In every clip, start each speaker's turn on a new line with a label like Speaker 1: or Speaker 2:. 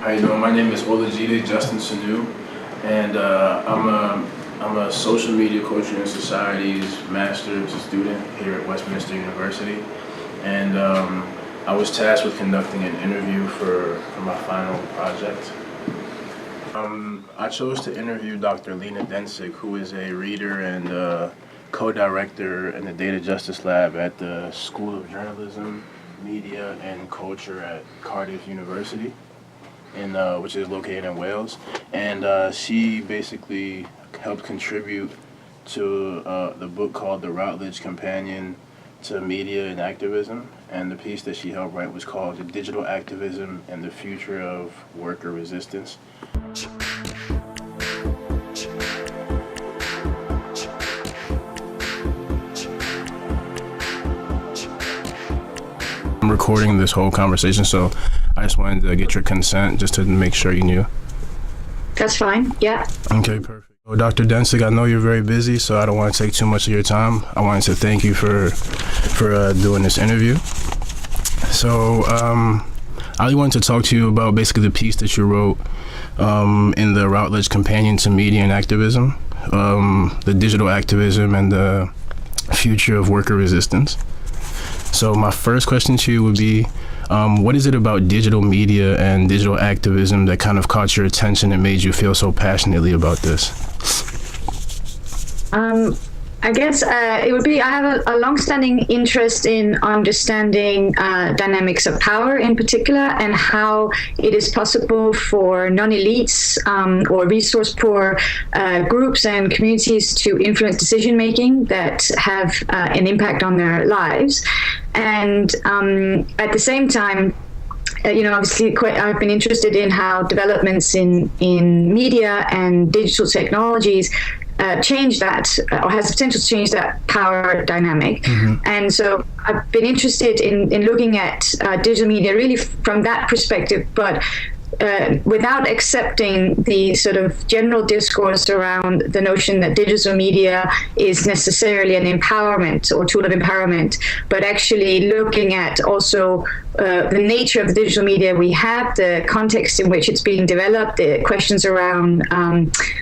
Speaker 1: How you doing? My name is Oladjide Justin Senou, and I'm a social media culture and societies master's student here at Westminster University, and I was tasked with conducting an interview for my final project. I chose to interview Dr.Lina Dencik, who is a reader and co-director in the Data Justice Lab at the School of Journalism, Media and Culture at Cardiff University, which is located in Wales. And she basically helped contribute to the book called The Routledge Companion to Media and Activism. And the piece that she helped write was called The Digital Activism and the Future of Worker Resistance. I'm recording this whole conversation, so I just wanted to get your consent just to make sure you knew.
Speaker 2: That's fine, yeah.
Speaker 1: Okay, perfect. Well, Dr. Dencik, I know you're very busy, so I don't want to take too much of your time. I wanted to thank you for doing this interview. So I really wanted to talk to you about basically the piece that you wrote in the Routledge Companion to Media and Activism, the digital activism and the future of worker resistance. So my first question to you would be, what is it about digital media and digital activism that kind of caught your attention and made you feel so passionately about this?
Speaker 2: I guess it would be, I have a long-standing interest in understanding dynamics of power in particular, and how it is possible for non-elites or resource-poor groups and communities to influence decision-making that have an impact on their lives. And at the same time, obviously I've been interested in how developments in media and digital technologies change that, or has the potential to change that power dynamic. Mm-hmm. And so I've been interested in looking at digital media really from that perspective, but without accepting the sort of general discourse around the notion that digital media is necessarily an empowerment or tool of empowerment, but actually looking at also the nature of the digital media we have, the context in which it's being developed, the questions around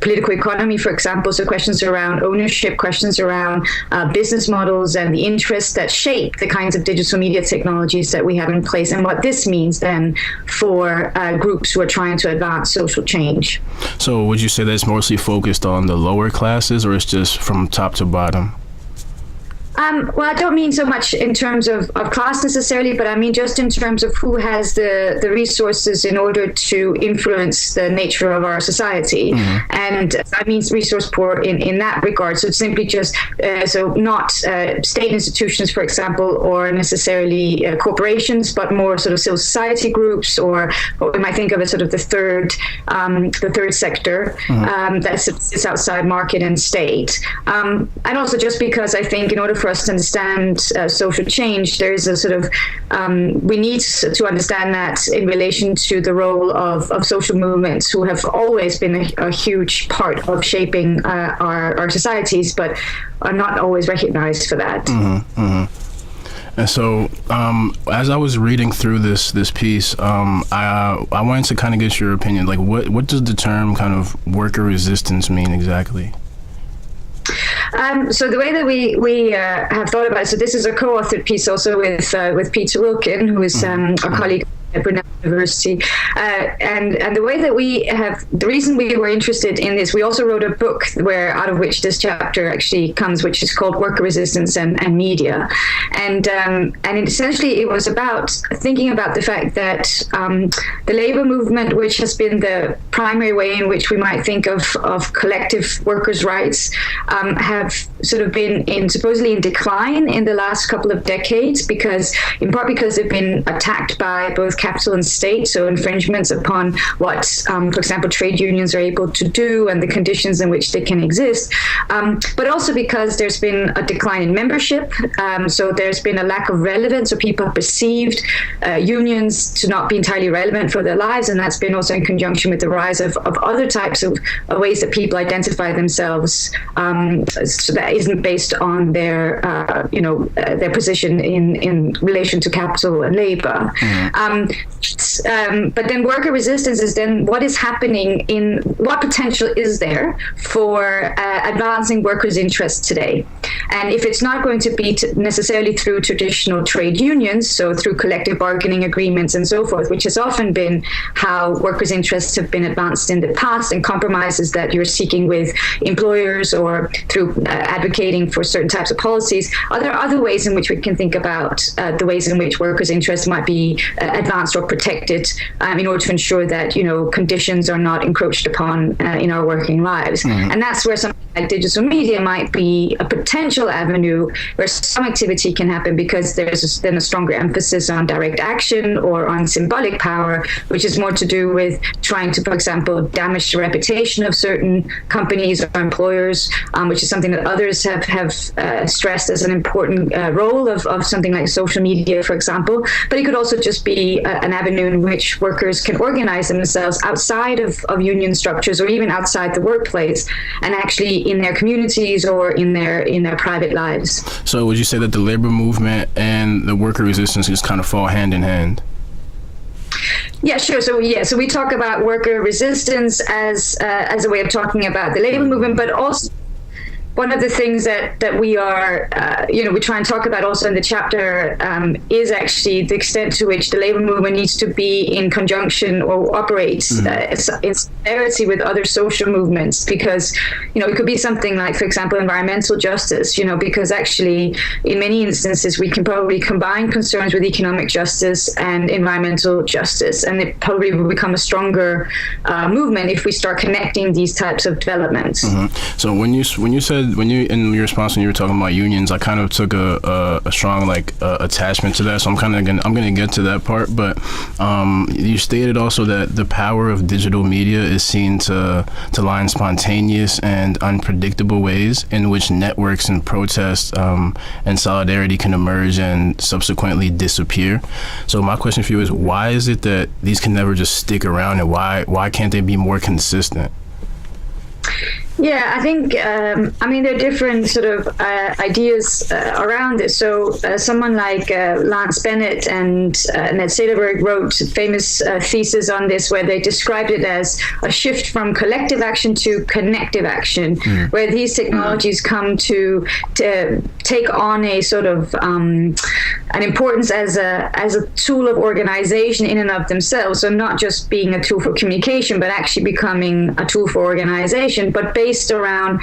Speaker 2: political economy, for example, so questions around ownership, questions around business models and the interests that shape the kinds of digital media technologies that we have in place, and what this means then for groups who are trying to advance social change.
Speaker 1: So would you say that's mostly focused on the lower classes, or it's just from top to bottom?
Speaker 2: Well, I don't mean so much in terms of class necessarily, but I mean just in terms of who has the resources in order to influence the nature of our society. Mm-hmm. And that means resource poor in that regard. So it's simply just, so not state institutions, for example, or necessarily corporations, but more sort of civil society groups, or what we might think of as sort of the third sector. Mm-hmm. That sits outside market and state. And also just because I think in order for us to understand social change, there is a sort of we need to understand that in relation to the role of social movements, who have always been a huge part of shaping our societies, but are not always recognized for that.
Speaker 1: Mm-hmm, mm-hmm. And so, as I was reading through this piece, I wanted to kind of get your opinion. Like, what does the term kind of worker resistance mean exactly?
Speaker 2: So the way that we have thought about it, so this is a co-authored piece also with Peter Wilkin, who is a colleague at Brunel University, and the way that the reason we were interested in this, we also wrote a book out of which this chapter actually comes, which is called Worker Resistance and Media, and essentially it was about thinking about the fact that the labor movement, which has been the primary way in which we might think of collective workers' rights, have sort of been supposedly in decline in the last couple of decades, in part because they've been attacked by both capital and state, so infringements upon what, for example, trade unions are able to do and the conditions in which they can exist, but also because there's been a decline in membership, so there's been a lack of relevance, so people have perceived unions to not be entirely relevant for their lives, and that's been also in conjunction with the rise of other types of ways that people identify themselves, so that isn't based on their their position in relation to capital and labor. But then worker resistance is then what is happening in what potential is there for advancing workers' interests today. And if it's not going to be necessarily through traditional trade unions, so through collective bargaining agreements and so forth, which has often been how workers' interests have been advanced in the past, and compromises that you're seeking with employers or through advocating for certain types of policies, are there other ways in which we can think about the ways in which workers' interests might be advanced or protected in order to ensure that, conditions are not encroached upon in our working lives. And that's where something like digital media might be a potential avenue where some activity can happen, because there's then a stronger emphasis on direct action or on symbolic power, which is more to do with trying to, for example, damage the reputation of certain companies or employers, which is something that others have stressed as an important role of something like social media, for example. But it could also just be an avenue in which workers can organize themselves outside of union structures, or even outside the workplace, and actually in their communities or in their private lives.
Speaker 1: So would you say that the labor movement and the worker resistance just kind of fall hand in hand?
Speaker 2: Yeah, sure. So we talk about worker resistance as a way of talking about the labor movement, but also one of the things that we are, we try and talk about also in the chapter is actually the extent to which the labor movement needs to be in conjunction or operates in solidarity with other social movements, because, it could be something like, for example, environmental justice, because actually in many instances we can probably combine concerns with economic justice and environmental justice, and it probably will become a stronger movement if we start connecting these types of developments.
Speaker 1: So when you said, in your response when you were talking about unions, I kind of took a strong attachment to that. So I'm gonna get to that part. But you stated also that the power of digital media is seen to lie in spontaneous and unpredictable ways in which networks and protests and solidarity can emerge and subsequently disappear. So my question for you is, why is it that these can never just stick around, and why can't they be more consistent?
Speaker 2: Yeah, I think, there are different sort of ideas around this. So someone like Lance Bennett and Ned Sederberg wrote a famous thesis on this, where they described it as a shift from collective action to connective action, where these technologies come to take on a sort of an importance as a tool of organization in and of themselves. So not just being a tool for communication, but actually becoming a tool for organization, but based around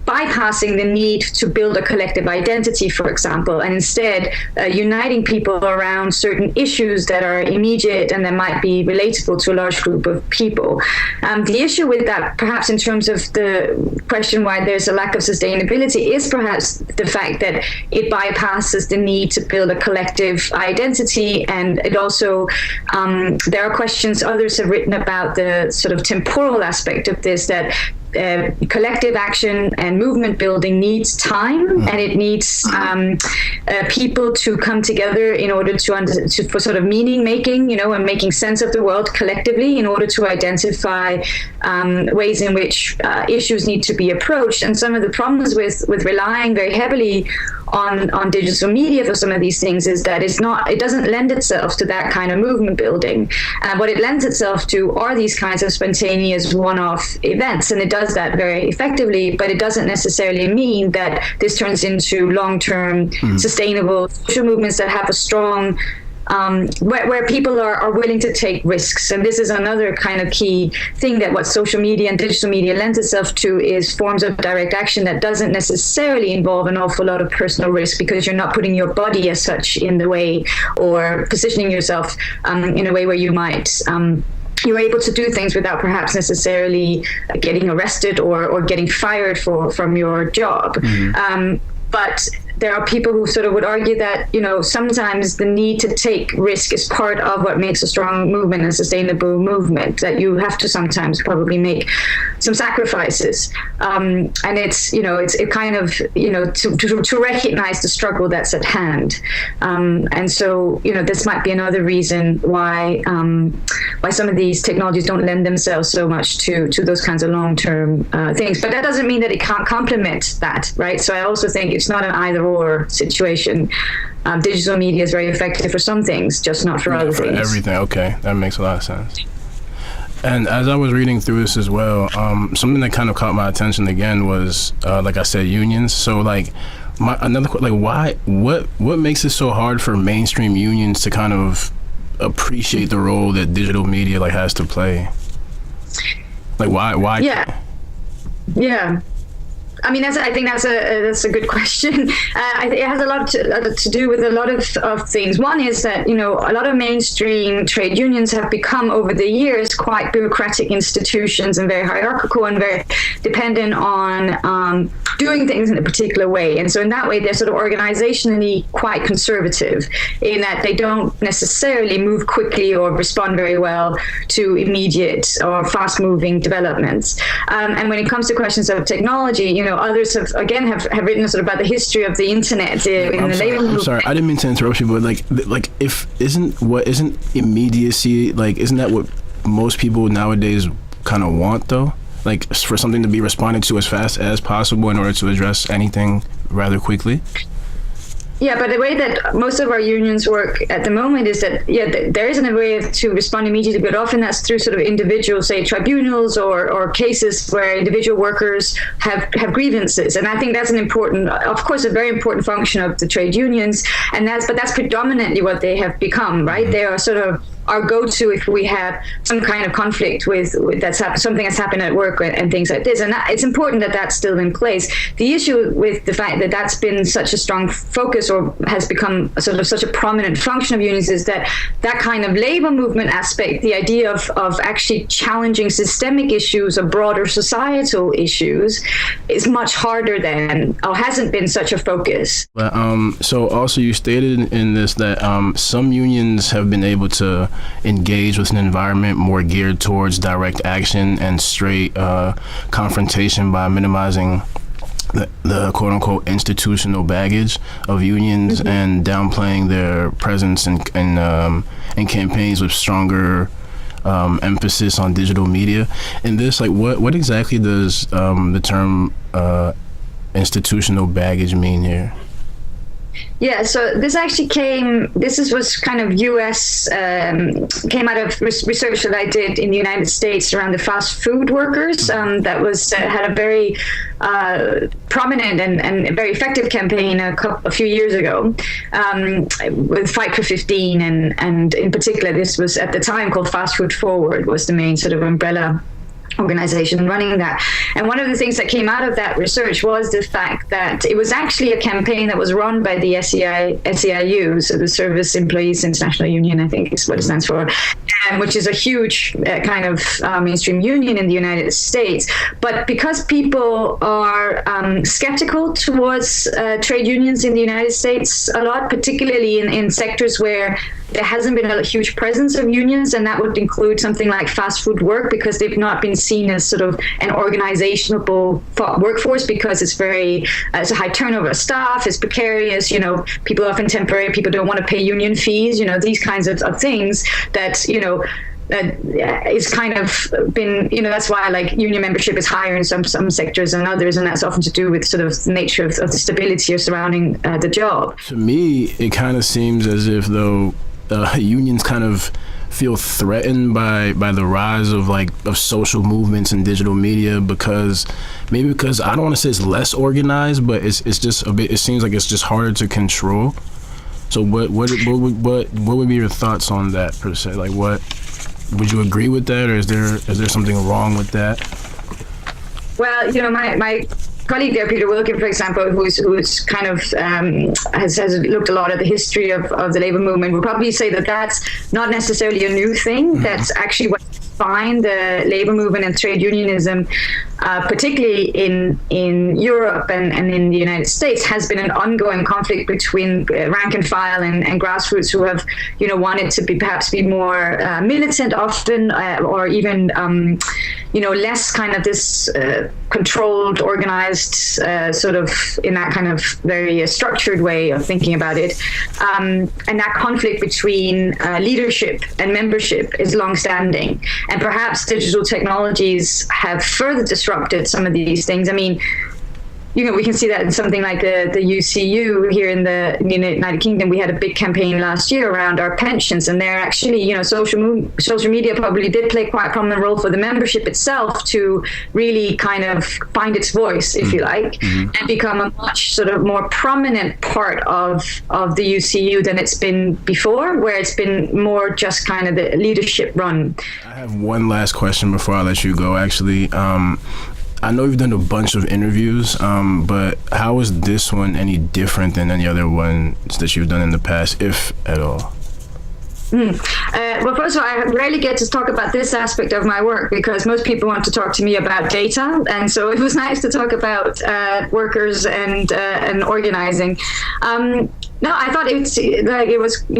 Speaker 2: bypassing the need to build a collective identity, for example, and instead uniting people around certain issues that are immediate and that might be relatable to a large group of people. The issue with that, perhaps in terms of the question why there's a lack of sustainability, is perhaps the fact that it bypasses the need to build a collective identity. And it also, there are questions others have written about the sort of temporal aspect of this, that collective action and movement building needs time, and it needs people to come together in order for sort of meaning making, and making sense of the world collectively, in order to identify ways in which issues need to be approached. And some of the problems with relying very heavily on digital media for some of these things is that it doesn't lend itself to that kind of movement building. What it lends itself to are these kinds of spontaneous one-off events, and it does that very effectively, but it doesn't necessarily mean that this turns into long-term sustainable social movements that have a strong where people are willing to take risks. And this is another kind of key thing, that what social media and digital media lends itself to is forms of direct action that doesn't necessarily involve an awful lot of personal risk, because you're not putting your body as such in the way, or positioning yourself in a way where you might you're able to do things without perhaps necessarily getting arrested or getting fired from your job. But there are people who sort of would argue that, sometimes the need to take risk is part of what makes a strong movement and sustainable movement, that you have to sometimes probably make some sacrifices, and it's it kind of to recognize the struggle that's at hand, and so this might be another reason why some of these technologies don't lend themselves so much to those kinds of long-term things. But that doesn't mean that it can't complement that, right? So I also think it's not an either-or situation. Digital media is very effective for some things, just not for other things.
Speaker 3: Everything, okay, that makes a lot of sense. And as I was reading through this as well, something that kind of caught my attention again was, like I said, unions. So like, what makes it so hard for mainstream unions to kind of appreciate the role that digital media has to play? Like why?
Speaker 2: Yeah. I mean, I think that's a good question. It has a lot to do with a lot of things. One is that, a lot of mainstream trade unions have become, over the years, quite bureaucratic institutions and very hierarchical and very dependent on doing things in a particular way. And so in that way, they're sort of organizationally quite conservative in that they don't necessarily move quickly or respond very well to immediate or fast-moving developments. And when it comes to questions of technology, others have written sort of about the history of the internet in the labor movement.
Speaker 3: I'm sorry, I didn't mean to interrupt you, but isn't immediacy, isn't that what most people nowadays kind of want though? Like for something to be responded to as fast as possible in order to address anything rather quickly?
Speaker 2: Yeah, but the way that most of our unions work at the moment is that, there isn't a way to respond immediately, but often that's through sort of individual, say, tribunals or cases where individual workers have grievances. And I think that's of course, a very important function of the trade unions. And that's predominantly what they have become, right? They are sort of our go-to if we have some kind of conflict with something that's happened at work and things like this. And it's important that that's still in place. The issue with the fact that that's been such a strong focus or has become sort of such a prominent function of unions is that kind of labor movement aspect, the idea of actually challenging systemic issues or broader societal issues, is much harder than, or hasn't been such a focus.
Speaker 3: But, so also you stated in this that some unions have been able to engage with an environment more geared towards direct action and straight confrontation by minimizing the quote-unquote institutional baggage of unions and downplaying their presence in campaigns with stronger emphasis on digital media. And this, what exactly does the term institutional baggage mean here?
Speaker 2: Yeah, so this actually was kind of came out of research that I did in the United States around the fast food workers. That was had a very prominent and very effective campaign a few years ago with Fight for 15. And in particular, this was at the time called Fast Food Forward, was the main sort of umbrella organization running that. And one of the things that came out of that research was the fact that it was actually a campaign that was run by the SEIU, so the Service Employees International Union, I think is what it stands for, which is a huge kind of mainstream union in the United States. But because people are skeptical towards trade unions in the United States a lot, particularly in sectors where there hasn't been a huge presence of unions, and that would include something like fast food work, because they've not been seen as sort of an organizational workforce, because it's a high turnover of staff, it's precarious, people are often temporary, people don't want to pay union fees, these kinds of things that, is kind of been, that's why union membership is higher in some sectors than others, and that's often to do with sort of the nature of the stability surrounding the job.
Speaker 3: To me, it kind of seems as if though unions kind of feel threatened by the rise of social movements and digital media, because I don't want to say it's less organized, but it's just a bit, it seems like it's just harder to control. So what would be your thoughts on that per se? Would you agree with that, or is there something wrong with that?
Speaker 2: Well, my colleague there, Peter Wilkin, for example, who's kind of has looked a lot at the history of the labor movement, would probably say that that's not necessarily a new thing. Mm-hmm. That's actually define the labor movement and trade unionism, particularly in Europe and in the United States, has been an ongoing conflict between rank and file and grassroots who have, wanted to perhaps be more militant often, or even, less kind of this controlled, organized, sort of in that kind of very structured way of thinking about it. And that conflict between leadership and membership is longstanding. And perhaps digital technologies have further disrupted some of these things. I mean, we can see that in something like the UCU here in the United Kingdom. We had a big campaign last year around our pensions, and they're actually, social media probably did play quite a prominent role for the membership itself to really kind of find its voice, if you like, and become a much sort of more prominent part of the UCU than it's been before, where it's been more just kind of the leadership run.
Speaker 3: I have one last question before I let you go, actually. I know you've done a bunch of interviews, but how is this one any different than any other ones that you've done in the past, if at all?
Speaker 2: Well, first of all, I rarely get to talk about this aspect of my work because most people want to talk to me about data, and so it was nice to talk about workers and organizing. No, I thought you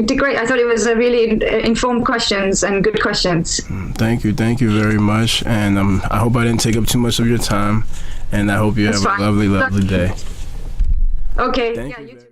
Speaker 2: did great. I thought it was a really informed questions and good questions.
Speaker 3: Thank you very much, and I hope I didn't take up too much of your time, and I hope you have a lovely day.
Speaker 2: Okay.
Speaker 3: Thank
Speaker 2: you too.